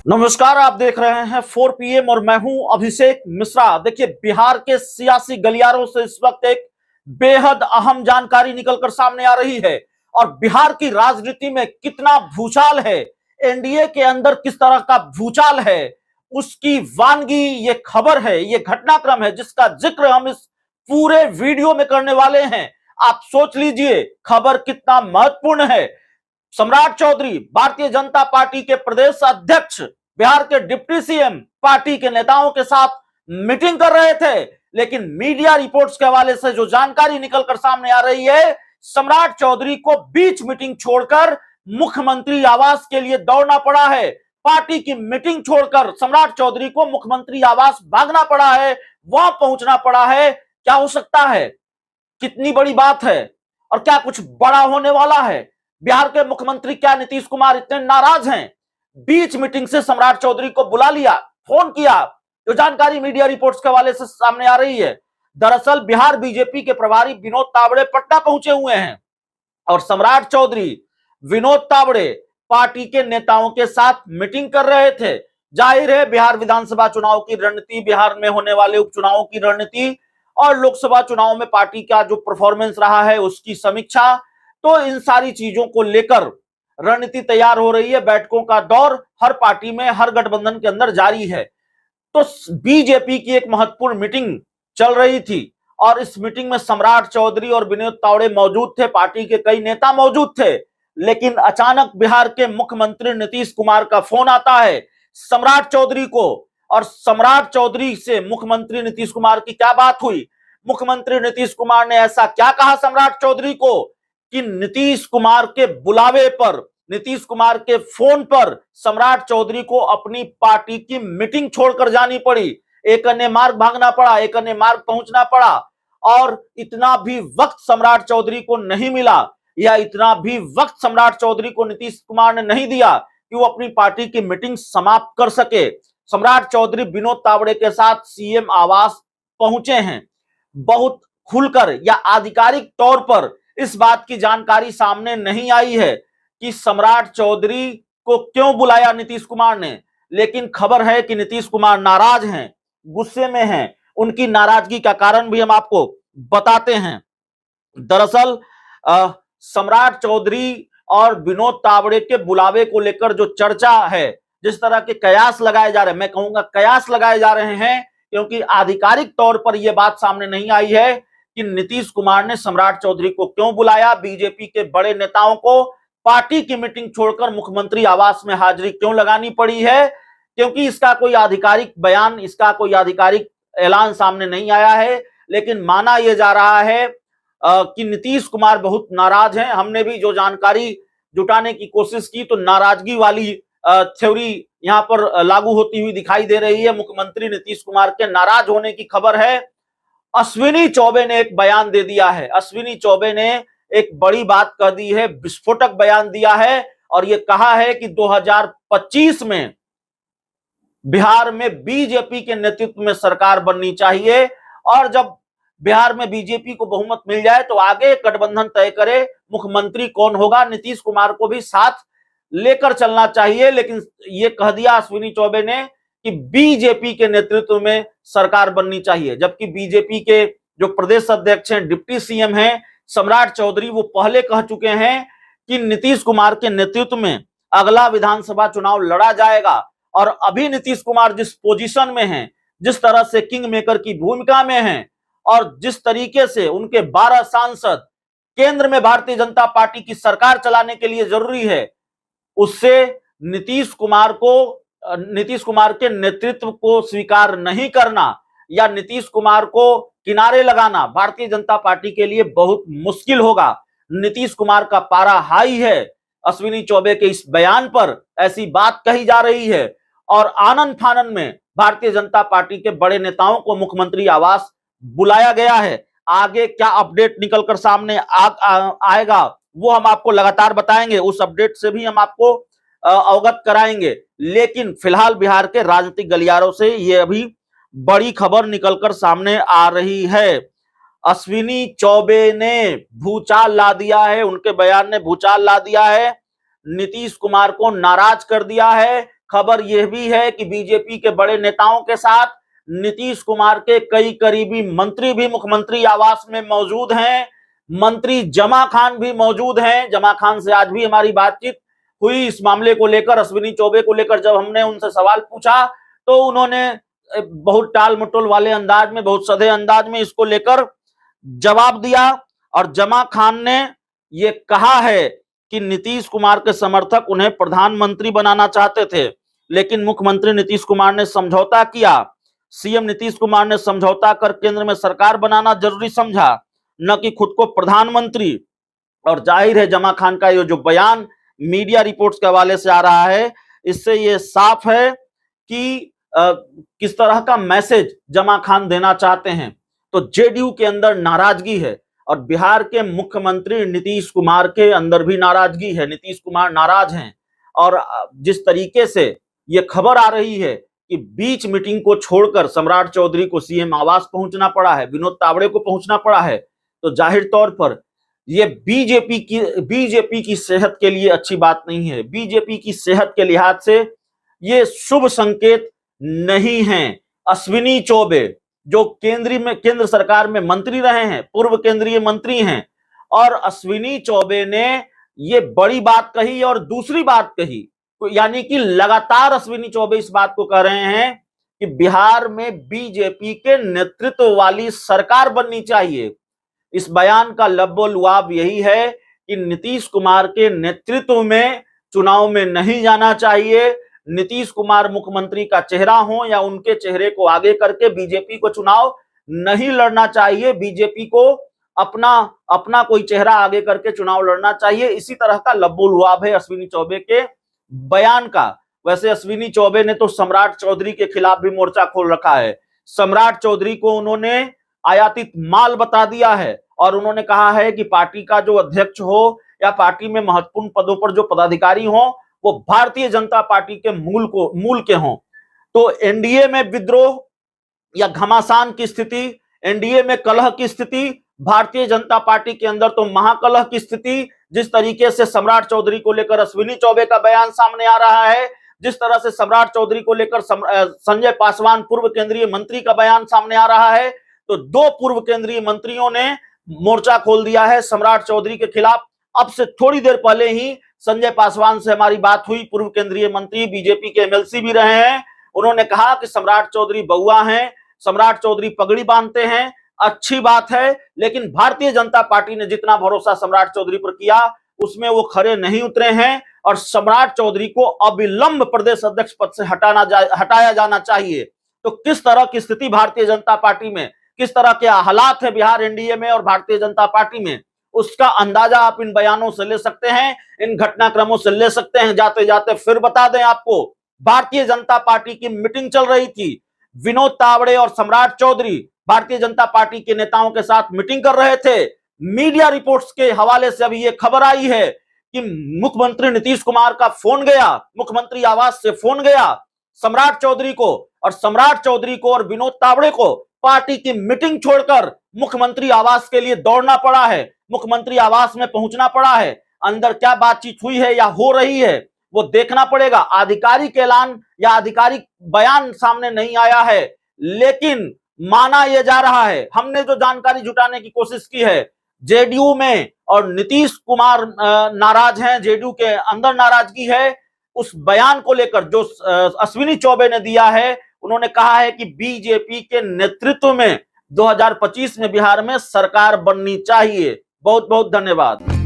नमस्कार, आप देख रहे हैं 4 PM और मैं हूं अभिषेक मिश्रा। देखिए, बिहार के सियासी गलियारों से इस वक्त एक बेहद अहम जानकारी निकलकर सामने आ रही है और बिहार की राजनीति में कितना भूचाल है, एनडीए के अंदर किस तरह का भूचाल है, उसकी वानगी ये खबर है, ये घटनाक्रम है जिसका जिक्र हम इस पूरे वीडियो में करने वाले हैं। आप सोच लीजिए खबर कितना महत्वपूर्ण है। सम्राट चौधरी भारतीय जनता पार्टी के प्रदेश अध्यक्ष, बिहार के डिप्टी सीएम, पार्टी के नेताओं के साथ मीटिंग कर रहे थे, लेकिन मीडिया रिपोर्ट्स के हवाले से जो जानकारी निकलकर सामने आ रही है, सम्राट चौधरी को बीच मीटिंग छोड़कर मुख्यमंत्री आवास के लिए दौड़ना पड़ा है। पार्टी की मीटिंग छोड़कर सम्राट चौधरी को मुख्यमंत्री आवास भागना पड़ा है, वहां पहुंचना पड़ा है। क्या हो सकता है? कितनी बड़ी बात है और क्या कुछ बड़ा होने वाला है? बिहार के मुख्यमंत्री क्या नीतीश कुमार इतने नाराज हैं? बीच मीटिंग से सम्राट चौधरी को बुला लिया, फोन किया। जो जानकारी मीडिया रिपोर्ट्स के हवाले से सामने आ रही है, दरअसल बिहार बीजेपी के प्रभारी विनोद तावड़े पटना पहुंचे हुए हैं और सम्राट चौधरी विनोद तावड़े पार्टी के नेताओं के साथ मीटिंग कर रहे थे। जाहिर है, बिहार विधानसभा चुनाव की रणनीति, बिहार में होने वाले उपचुनावों की रणनीति और लोकसभा चुनाव में पार्टी का जो परफॉर्मेंस रहा है उसकी समीक्षा, तो इन सारी चीजों को लेकर रणनीति तैयार हो रही है। बैठकों का दौर हर पार्टी में, हर गठबंधन के अंदर जारी है। तो बीजेपी की एक महत्वपूर्ण मीटिंग चल रही थी और इस मीटिंग में सम्राट चौधरी और विनोद तावड़े मौजूद थे, पार्टी के कई नेता मौजूद थे। लेकिन अचानक बिहार के मुख्यमंत्री नीतीश कुमार का फोन आता है सम्राट चौधरी को और सम्राट चौधरी से मुख्यमंत्री नीतीश कुमार की क्या बात हुई? मुख्यमंत्री नीतीश कुमार ने ऐसा क्या कहा सम्राट चौधरी को कि नीतीश कुमार के बुलावे पर, नीतीश कुमार के फोन पर सम्राट चौधरी को अपनी पार्टी की मीटिंग छोड़कर जानी पड़ी। एक अन्य मार्ग भागना पड़ा, एक अन्य मार्ग पहुंचना पड़ा और इतना भी वक्त सम्राट चौधरी को नहीं मिला या इतना भी वक्त सम्राट चौधरी को नीतीश कुमार ने नहीं दिया कि वो अपनी पार्टी की मीटिंग समाप्त कर सके। सम्राट चौधरी विनोद तावड़े के साथ सीएम आवास पहुंचे हैं। बहुत खुलकर या आधिकारिक तौर पर इस बात की जानकारी सामने नहीं आई है कि सम्राट चौधरी को क्यों बुलाया नीतीश कुमार ने, लेकिन खबर है कि नीतीश कुमार नाराज हैं, गुस्से में हैं। उनकी नाराजगी का कारण भी हम आपको बताते हैं। दरअसल सम्राट चौधरी और विनोद तावड़े के बुलावे को लेकर जो चर्चा है, जिस तरह के कयास लगाए जा रहे हैं, मैं कहूंगा कयास लगाए जा रहे हैं, क्योंकि आधिकारिक तौर पर यह बात सामने नहीं आई है कि नीतीश कुमार ने सम्राट चौधरी को क्यों बुलाया, बीजेपी के बड़े नेताओं को पार्टी की मीटिंग छोड़कर मुख्यमंत्री आवास में हाजिरी क्यों लगानी पड़ी है, क्योंकि इसका कोई आधिकारिक बयान, इसका कोई आधिकारिक ऐलान सामने नहीं आया है। लेकिन माना यह जा रहा है कि नीतीश कुमार बहुत नाराज हैं। हमने भी जो जानकारी जुटाने की कोशिश की तो नाराजगी वाली थ्योरी यहां पर लागू होती हुई दिखाई दे रही है। मुख्यमंत्री नीतीश कुमार के नाराज होने की खबर है। अश्विनी चौबे ने एक बयान दे दिया है। अश्विनी चौबे ने एक बड़ी बात कह दी है, विस्फोटक बयान दिया है और यह कहा है कि 2025 में बिहार में बीजेपी के नेतृत्व में सरकार बननी चाहिए और जब बिहार में बीजेपी को बहुमत मिल जाए तो आगे गठबंधन तय करे मुख्यमंत्री कौन होगा। नीतीश कुमार को भी साथ लेकर चलना चाहिए। लेकिन यह कह दिया अश्विनी चौबे ने कि बीजेपी के नेतृत्व में सरकार बननी चाहिए, जबकि बीजेपी के जो प्रदेश अध्यक्ष हैं, डिप्टी सीएम हैं सम्राट चौधरी, वो पहले कह चुके हैं कि नीतीश कुमार के नेतृत्व में अगला विधानसभा चुनाव लड़ा जाएगा। और अभी नीतीश कुमार जिस पोजीशन में हैं, जिस तरह से किंग मेकर की भूमिका में हैं और जिस तरीके से उनके 12 सांसद केंद्र में भारतीय जनता पार्टी की सरकार चलाने के लिए जरूरी है, उससे नीतीश कुमार के नेतृत्व को स्वीकार नहीं करना या नीतीश कुमार को किनारे लगाना भारतीय जनता पार्टी के लिए बहुत मुश्किल होगा। नीतीश कुमार का पारा हाई है। अश्विनी चौबे के इस बयान पर ऐसी बात कही जा रही है और आनन फानन में भारतीय जनता पार्टी के बड़े नेताओं को मुख्यमंत्री आवास बुलाया गया है। आगे क्या अपडेट निकलकर सामने आएगा वो हम आपको लगातार बताएंगे, उस अपडेट से भी हम आपको अवगत कराएंगे। लेकिन फिलहाल बिहार के राजनीतिक गलियारों से ये अभी बड़ी खबर निकलकर सामने आ रही है। अश्विनी चौबे ने भूचाल ला दिया है, उनके बयान ने भूचाल ला दिया है, नीतीश कुमार को नाराज कर दिया है। खबर यह भी है कि बीजेपी के बड़े नेताओं के साथ नीतीश कुमार के कई करीबी मंत्री भी मुख्यमंत्री आवास में मौजूद हैं। मंत्री जमा खान भी मौजूद हैं। जमा खान से आज भी हमारी बातचीत हुई इस मामले को लेकर, अश्विनी चौबे को लेकर। जब हमने उनसे सवाल पूछा तो उन्होंने बहुत टाल मटोल वाले अंदाज में, बहुत सधे अंदाज में इसको लेकर जवाब दिया। और जमा खान ने यह कहा है कि नीतीश कुमार के समर्थक उन्हें प्रधानमंत्री बनाना चाहते थे, लेकिन मुख्यमंत्री नीतीश कुमार ने समझौता किया। सीएम नीतीश कुमार ने समझौता कर केंद्र में सरकार बनाना जरूरी समझा, न कि खुद को प्रधानमंत्री। और जाहिर है जमा खान का ये जो बयान मीडिया रिपोर्ट्स के हवाले से आ रहा है, इससे ये साफ है कि किस तरह का मैसेज जमा खान देना चाहते हैं। तो जेडीयू के अंदर नाराजगी है और बिहार के मुख्यमंत्री नीतीश कुमार के अंदर भी नाराजगी है। नीतीश कुमार नाराज हैं और जिस तरीके से ये खबर आ रही है कि बीच मीटिंग को छोड़कर सम्राट चौधरी को सीएम आवास पहुंचना पड़ा है, विनोद तावड़े को पहुंचना पड़ा है, तो जाहिर तौर पर ये बीजेपी की सेहत के लिए अच्छी बात नहीं है। बीजेपी की सेहत के लिहाज से ये शुभ संकेत नहीं है। अश्विनी चौबे जो केंद्र सरकार में मंत्री रहे हैं, पूर्व केंद्रीय मंत्री हैं, और अश्विनी चौबे ने ये बड़ी बात कही और दूसरी बात कही, यानी कि लगातार अश्विनी चौबे इस बात को कह रहे हैं कि बिहार में बीजेपी के नेतृत्व वाली सरकार बननी चाहिए। इस बयान का लब्बो लुआब यही है कि नीतीश कुमार के नेतृत्व में चुनाव में नहीं जाना चाहिए। नीतीश कुमार मुख्यमंत्री का चेहरा हो या उनके चेहरे को आगे करके बीजेपी को चुनाव नहीं लड़ना चाहिए। बीजेपी को अपना कोई चेहरा आगे करके चुनाव लड़ना चाहिए। इसी तरह का लब्बो लुआब है अश्विनी चौबे के बयान का। वैसे अश्विनी चौबे ने तो सम्राट चौधरी के खिलाफ भी मोर्चा खोल रखा है। सम्राट चौधरी को उन्होंने आयातित माल बता दिया है और उन्होंने कहा है कि पार्टी का जो अध्यक्ष हो या पार्टी में महत्वपूर्ण पदों पर जो पदाधिकारी हो वो भारतीय जनता पार्टी के मूल के हों। तो एनडीए में विद्रोह या घमासान की स्थिति, एनडीए में कलह की स्थिति, भारतीय जनता पार्टी के अंदर तो महाकलह की स्थिति, जिस तरीके से सम्राट चौधरी को लेकर अश्विनी चौबे का बयान सामने आ रहा है, जिस तरह से सम्राट चौधरी को लेकर संजय पासवान पूर्व केंद्रीय मंत्री का बयान सामने आ रहा है, तो दो पूर्व केंद्रीय मंत्रियों ने मोर्चा खोल दिया है सम्राट चौधरी के खिलाफ। अब से थोड़ी देर पहले ही संजय पासवान से हमारी बात हुई, पूर्व केंद्रीय मंत्री, बीजेपी के एमएलसी भी रहे हैं। उन्होंने कहा कि सम्राट चौधरी बउआ हैं, सम्राट चौधरी पगड़ी बांधते हैं, अच्छी बात है, लेकिन भारतीय जनता पार्टी ने जितना भरोसा सम्राट चौधरी पर किया उसमें वो खरे नहीं उतरे हैं और सम्राट चौधरी को अविलंब प्रदेश अध्यक्ष पद से हटाया जाना चाहिए। तो किस तरह की स्थिति भारतीय जनता पार्टी में, किस तरह के हालात है बिहार एनडीए में और भारतीय जनता पार्टी में, उसका अंदाजा आप इन बयानों से ले सकते हैं, इन घटनाक्रमों से ले सकते हैं। जाते जाते फिर बता दें आपको, भारतीय जनता पार्टी की मीटिंग चल रही थी। विनोद तावड़े और सम्राट चौधरी भारतीय जनता पार्टी के नेताओं के साथ मीटिंग कर रहे थे। मीडिया रिपोर्ट्स के हवाले से अभी यह खबर आई है कि मुख्यमंत्री नीतीश कुमार का फोन गया, मुख्यमंत्री आवास से फोन गया सम्राट चौधरी को, और सम्राट चौधरी को और विनोद तावड़े को पार्टी की मीटिंग छोड़कर मुख्यमंत्री आवास के लिए दौड़ना पड़ा है, मुख्यमंत्री आवास में पहुंचना पड़ा है। अंदर क्या बातचीत हुई है या हो रही है वो देखना पड़ेगा। आधिकारिक ऐलान या आधिकारिक बयान सामने नहीं आया है, लेकिन माना यह जा रहा है, हमने जो जानकारी जुटाने की कोशिश की है, जेडीयू में और नीतीश कुमार नाराज हैं, जेडीयू के अंदर नाराजगी है उस बयान को लेकर जो अश्विनी चौबे ने दिया है। उन्होंने कहा है कि बीजेपी के नेतृत्व में 2025 में बिहार में सरकार बननी चाहिए। बहुत बहुत धन्यवाद।